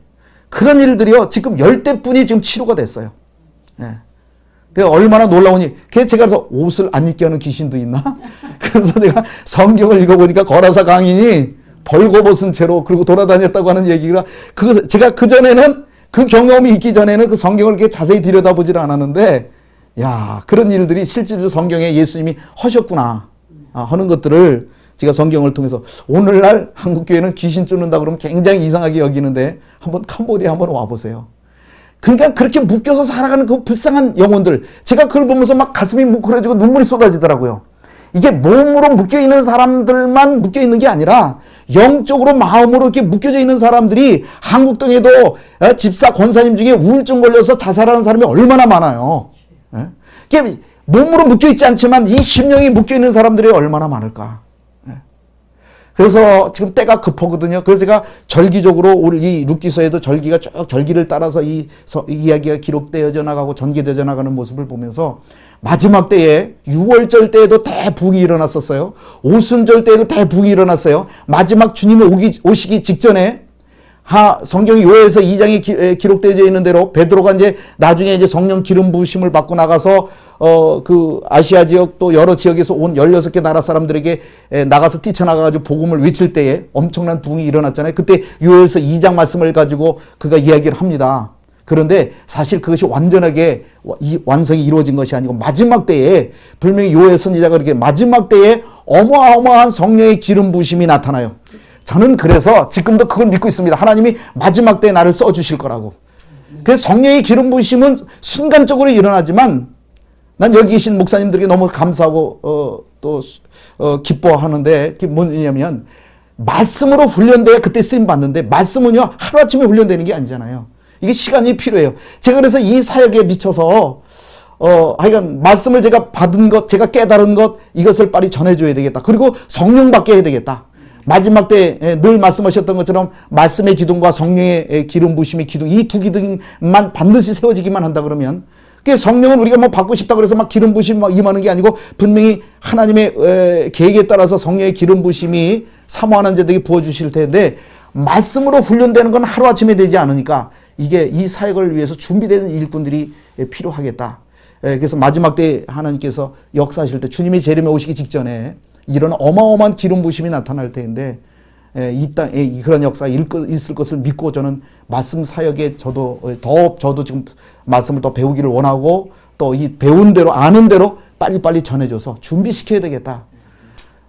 그런 일들이요 지금 10대뿐이 지금 치료가 됐어요. 예. 얼마나 놀라우니, 제가 그래서 옷을 안 입게 하는 귀신도 있나? 그래서 제가 성경을 읽어보니까 거라사 강인이 벌거벗은 채로 그리고 돌아다녔다고 하는 얘기가, 제가 그전에는 그 경험이 있기 전에는 그 성경을 이렇게 자세히 들여다보질 않았는데, 야, 그런 일들이 실제로 성경에 예수님이 하셨구나 하는 것들을 제가 성경을 통해서 오늘날 한국교회는 귀신 쫓는다 그러면 굉장히 이상하게 여기는데 한번 캄보디아 한번 와보세요. 그러니까 그렇게 묶여서 살아가는 그 불쌍한 영혼들, 제가 그걸 보면서 막 가슴이 뭉클해지고 눈물이 쏟아지더라고요. 이게 몸으로 묶여있는 사람들만 묶여있는 게 아니라 영적으로 마음으로 이렇게 묶여져 있는 사람들이 한국 땅에도 집사 권사님 중에 우울증 걸려서 자살하는 사람이 얼마나 많아요. 이게 몸으로 묶여있지 않지만 이 심령이 묶여있는 사람들이 얼마나 많을까. 그래서 지금 때가 급하거든요. 그래서 제가 절기적으로 올 이 룻기서에도 절기가 쭉 절기를 따라서 이 이야기가 기록되어져 나가고 전개되어져 나가는 모습을 보면서 마지막 때에 6월절 때에도 대붕이 일어났었어요. 오순절 때에도 대붕이 일어났어요. 마지막 주님이 오시기 직전에 성경 요에서 2장에 기록되어 있는 대로 베드로가 이제 나중에 이제 성령 기름 부으심을 받고 나가서 그 아시아 지역 또 여러 지역에서 온 16개 나라 사람들에게 나가서 뛰쳐나가가지고 복음을 외칠 때에 엄청난 붕이 일어났잖아요. 그때 요에서 2장 말씀을 가지고 그가 이야기를 합니다. 그런데 사실 그것이 완전하게 완성이 이루어진 것이 아니고 마지막 때에 분명히 요엘 선지자가 그렇게 마지막 때에 어마어마한 성령의 기름 부으심이 나타나요. 저는 그래서 지금도 그걸 믿고 있습니다. 하나님이 마지막 때에 나를 써주실 거라고. 그래서 성령의 기름 부으심은 순간적으로 일어나지만 난 여기 계신 목사님들에게 너무 감사하고 또 기뻐하는데 그게 뭐냐면 말씀으로 훈련돼야 그때 쓰임 받는데 말씀은요 하루아침에 훈련되는 게 아니잖아요. 이게 시간이 필요해요. 제가 그래서 이 사역에 미쳐서 하여간 말씀을 제가 받은 것, 제가 깨달은 것 이것을 빨리 전해줘야 되겠다. 그리고 성령 받게 해야 되겠다. 마지막 때 늘 말씀하셨던 것처럼 말씀의 기둥과 성령의 기름 부으심의 기둥, 이 두 기둥만 반드시 세워지기만 한다 그러면 성령은 우리가 뭐 받고 싶다 그래서 막 기름 부으심 막 임하는 게 아니고 분명히 하나님의 계획에 따라서 성령의 기름 부으심이 사모하는 자들에게 부어주실 텐데 말씀으로 훈련되는 건 하루아침에 되지 않으니까 이게 이 사역을 위해서 준비되는 일꾼들이 필요하겠다. 그래서 마지막 때 하나님께서 역사하실 때 주님이 재림에 오시기 직전에 이런 어마어마한 기름 부심이 나타날 때인데 이 땅에 그런 역사가 있을 것을 믿고 저는 말씀 사역에 저도 지금 말씀을 더 배우기를 원하고 또 이 배운 대로 아는 대로 빨리빨리 전해줘서 준비시켜야 되겠다.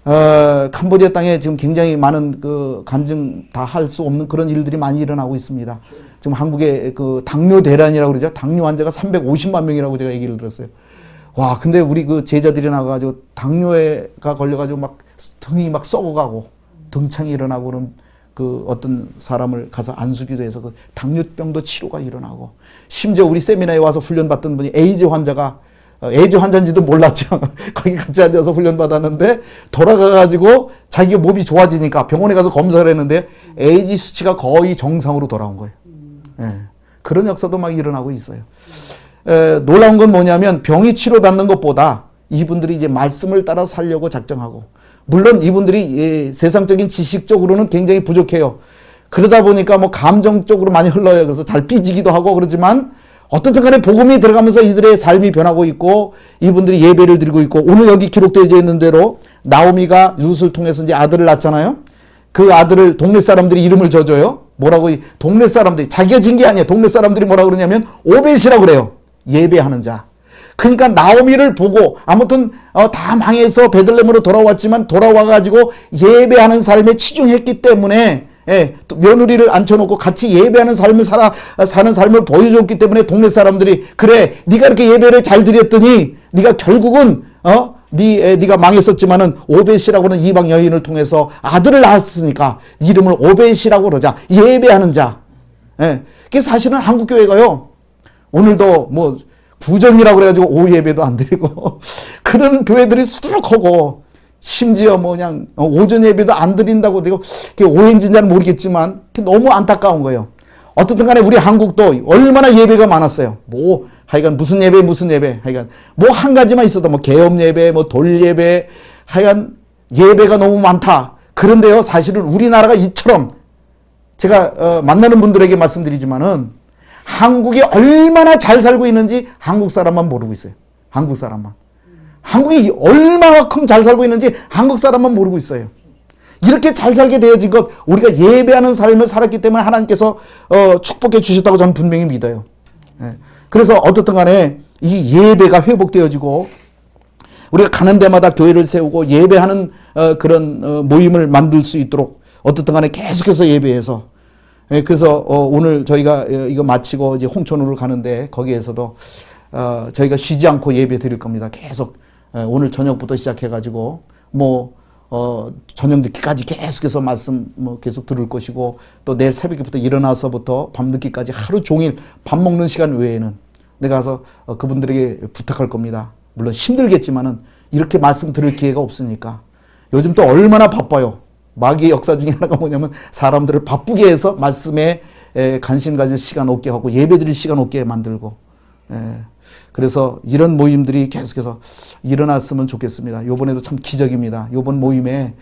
캄보디아 땅에 지금 굉장히 많은 그 간증 다 할 수 없는 그런 일들이 많이 일어나고 있습니다. 지금 한국의 그 당뇨 대란이라고 그러죠. 당뇨 환자가 350만 명이라고 제가 얘기를 들었어요. 와, 근데 우리 그 제자들이 나가가지고 당뇨가 걸려가지고 막 등이 막 썩어가고 등창이 일어나고 그런 그 어떤 사람을 가서 안수기도 해서 그 당뇨병도 치료가 일어나고 심지어 우리 세미나에 와서 훈련받던 분이 에이즈 환자인지도 몰랐죠. 거기 같이 앉아서 훈련받았는데 돌아가가지고 자기 몸이 좋아지니까 병원에 가서 검사를 했는데 에이즈 수치가 거의 정상으로 돌아온 거예요. 그런 역사도 막 일어나고 있어요. 놀라운 건 뭐냐면 병이 치료받는 것보다 이분들이 이제 말씀을 따라 살려고 작정하고 물론 이분들이 세상적인 지식적으로는 굉장히 부족해요. 그러다 보니까 뭐 감정적으로 많이 흘러요. 그래서 잘 삐지기도 하고 그러지만 어떻든 간에 복음이 들어가면서 이들의 삶이 변하고 있고 이분들이 예배를 드리고 있고 오늘 여기 기록되어 있는 대로 나오미가 룻을 통해서 이제 아들을 낳잖아요. 그 아들을 동네 사람들이 이름을 져줘요. 뭐라고 동네 사람들이 자기가 진 게 아니에요. 동네 사람들이 뭐라고 그러냐면 오벳이라고 그래요. 예배하는 자. 그러니까 나오미를 보고 아무튼 다 망해서 베들레헴으로 돌아왔지만 돌아와가지고 예배하는 삶에 치중했기 때문에 며느리를 앉혀놓고 같이 예배하는 삶을 사는 삶을 보여줬기 때문에 동네 사람들이 그래 네가 이렇게 예배를 잘 드렸더니 네가 결국은 네가 망했었지만은 오벳이라고는 이방 여인을 통해서 아들을 낳았으니까 이름을 오벳이라고 그러자. 예배하는 자. 그게 사실은 한국 교회가요. 오늘도 뭐 부정이라고 그래가지고 오후 예배도 안 드리고 그런 교회들이 수두룩하고 심지어 뭐 그냥 오전 예배도 안 드린다고 되고 그게 오해인지는 모르겠지만 너무 안타까운 거예요. 어떻든 간에 우리 한국도 얼마나 예배가 많았어요. 뭐 하여간 무슨 예배 하여간 뭐 한 가지만 있어도 뭐 개업 예배 뭐 돌 예배 하여간 예배가 너무 많다. 그런데요 사실은 우리나라가 이처럼 제가 만나는 분들에게 말씀드리지만은 한국이 얼마나 잘 살고 있는지 한국 사람만 모르고 있어요. 한국 사람만. 한국이 얼마만큼 잘 살고 있는지 한국 사람만 모르고 있어요. 이렇게 잘 살게 되어진 것 우리가 예배하는 삶을 살았기 때문에 하나님께서 축복해 주셨다고 저는 분명히 믿어요. 그래서 어떻든 간에 이 예배가 회복되어지고 우리가 가는 데마다 교회를 세우고 예배하는 그런 모임을 만들 수 있도록 어떻든 간에 계속해서 예배해서 그래서 오늘 저희가 이거 마치고 이제 홍천으로 가는데 거기에서도 저희가 쉬지 않고 예배 드릴 겁니다. 계속 오늘 저녁부터 시작해가지고 뭐 저녁 늦게까지 계속해서 말씀 뭐 계속 들을 것이고 또 내일 새벽부터 일어나서부터 밤늦게까지 하루 종일 밥 먹는 시간 외에는 내가 가서 그분들에게 부탁할 겁니다. 물론 힘들겠지만은 이렇게 말씀 들을 기회가 없으니까 요즘 또 얼마나 바빠요. 마귀의 역사 중에 하나가 뭐냐면 사람들을 바쁘게 해서 말씀에 관심 가질 시간 없게 하고 예배드릴 시간 없게 만들고 그래서 이런 모임들이 계속해서 일어났으면 좋겠습니다. 요번에도 참 기적입니다. 요번 모임에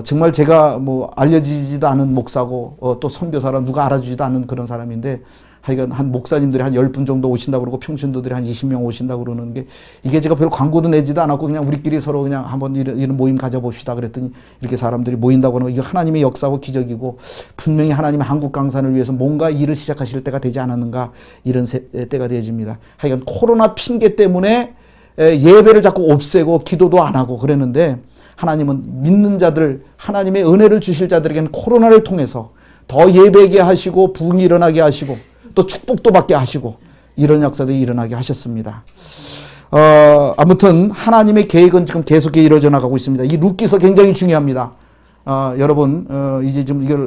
정말 제가 뭐 알려지지도 않은 목사고 또 선교사라 누가 알아주지도 않는 그런 사람인데 하여간 한 목사님들이 한 10분 정도 오신다고 그러고 평신도들이 한 20명 오신다고 그러는 게 이게 제가 별 광고도 내지도 않았고 그냥 우리끼리 서로 그냥 한번 이런 모임 가져봅시다 그랬더니 이렇게 사람들이 모인다고 하는 거 이거 하나님의 역사고 기적이고 분명히 하나님의 한국 강산을 위해서 뭔가 일을 시작하실 때가 되지 않았는가 이런 때가 되어집니다. 하여간 코로나 핑계 때문에 예배를 자꾸 없애고 기도도 안 하고 그랬는데 하나님은 믿는 자들 하나님의 은혜를 주실 자들에게는 코로나를 통해서 더 예배하게 하시고 부흥이 일어나게 하시고 또 축복도 받게 하시고 이런 역사들이 일어나게 하셨습니다. 아무튼 하나님의 계획은 지금 계속 이루어져 나가고 있습니다. 이 룻기서 굉장히 중요합니다. 여러분 이제 좀 이걸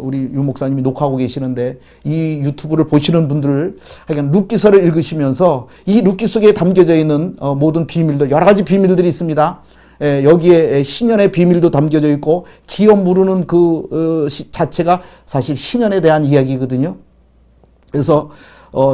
우리 유 목사님이 녹화하고 계시는데 이 유튜브를 보시는 분들 하여간 룻기서를 읽으시면서 이 룻기 속에 담겨져 있는 모든 비밀들 여러 가지 비밀들이 있습니다. 여기에 신년의 비밀도 담겨져 있고 기업 무르는 그 자체가 사실 신년에 대한 이야기거든요. 그래서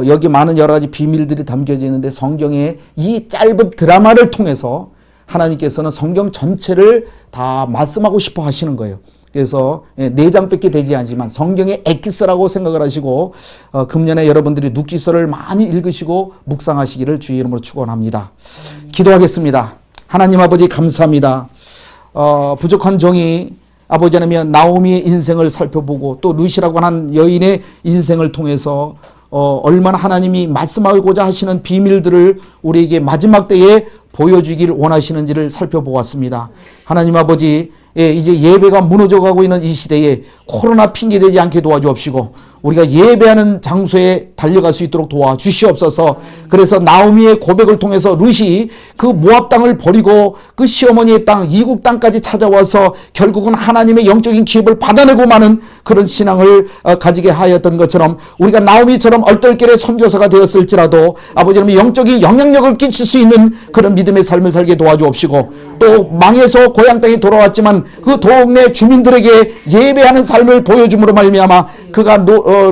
여기 많은 여러 가지 비밀들이 담겨져 있는데 성경의 이 짧은 드라마를 통해서 하나님께서는 성경 전체를 다 말씀하고 싶어 하시는 거예요. 그래서 4장밖에 되지 않지만 성경의 엑기스라고 생각을 하시고 금년에 여러분들이 묵지서를 많이 읽으시고 묵상하시기를 주의 이름으로 축원합니다. 기도하겠습니다. 하나님 아버지 감사합니다. 부족한 종이 아버지 하나님 나오미의 인생을 살펴보고 또 루시라고 하는 여인의 인생을 통해서 얼마나 하나님이 말씀하고자 하시는 비밀들을 우리에게 마지막 때에 보여주길 원하시는지를 살펴보았습니다. 하나님 아버지, 이제 예배가 무너져가고 있는 이 시대에 코로나 핑계대지 않게 도와주옵시고 우리가 예배하는 장소에 달려갈 수 있도록 도와주시옵소서. 그래서 나오미의 고백을 통해서 룻이 그 모압 땅을 버리고 그 시어머니의 땅, 이국 땅까지 찾아와서 결국은 하나님의 영적인 기업을 받아내고 마는 그런 신앙을 가지게 하였던 것처럼 우리가 나오미처럼 얼떨결에 선교사가 되었을지라도 아버지는 영적인 영향력을 끼칠 수 있는 그런 믿음의 삶을 살게 도와주옵시고 또 망해서 고향 땅에 돌아왔지만 그 동네 주민들에게 예배하는 삶을 보여줌으로 말미암아 그가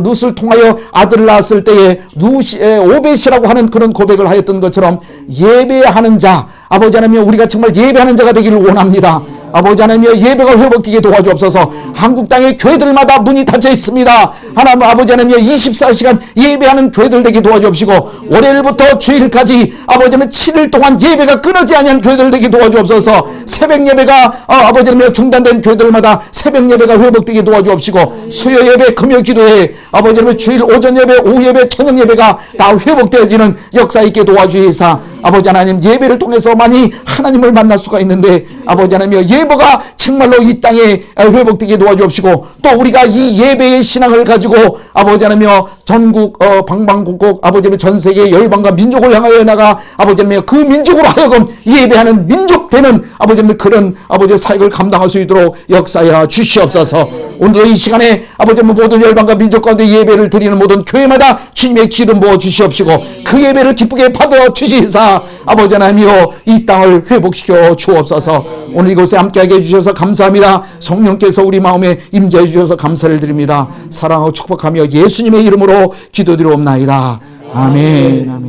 룻을 통하여 아들을 낳았을 때에 오벳이라고 하는 그런 고백을 하였던 것처럼 예배하는 자, 아버지 하나님 우리가 정말 예배하는 자가 되기를 원합니다. 아버지 하나님 예배가 회복되게 도와주옵소서. 한국 땅의 교회들마다 문이 닫혀 있습니다. 하나님 아버지 하나님 24시간 예배하는 교회들 되게 도와주옵시고 월요일부터 주일까지 아버지 하나님 7일 동안 예배가 끊어지 아니한 교회들 되게 도와주옵소서. 새벽 예배가 아버지 하나님 중단된 교회들마다 새벽 예배가 회복되게 도와주옵시고 수요 예배, 금요 기도회, 아버지 하나님 주일 오전 예배, 오후 예배, 저녁 예배가 다 회복되어지는 역사 있게 도와주시사 아버지 하나님 예배를 통해서 많이 하나님을 만날 수가 있는데 아버지 하나님 예배가 정말로 이 땅에 회복되게 도와주옵시고 또 우리가 이 예배의 신앙을 가지고 아버지 하나님 전국 방방곡곡 아버지 하나님 전 세계 열방과 민족을 향하여 나가 아버지 하나님 그 민족으로 하여금 예배하는 민족 되는 아버지 하나님 그런 아버지 사역을 감당할 수 있도록 역사하여 주시옵소서. 오늘도 이 시간에 아버지 하나님 모든 열방과 민족 가운데 예배를 드리는 모든 교회마다 주님의 기름 부어 주시옵시고 그 예배를 기쁘게 받아 주시사 아버지 하나님이여 이 땅을 회복시켜 주옵소서. 오늘 이곳에 함께하게 해주셔서 감사합니다. 성령께서 우리 마음에 임재해 주셔서 감사를 드립니다. 사랑하고 축복하며 예수님의 이름으로 기도드리옵나이다. 아멘. 아멘.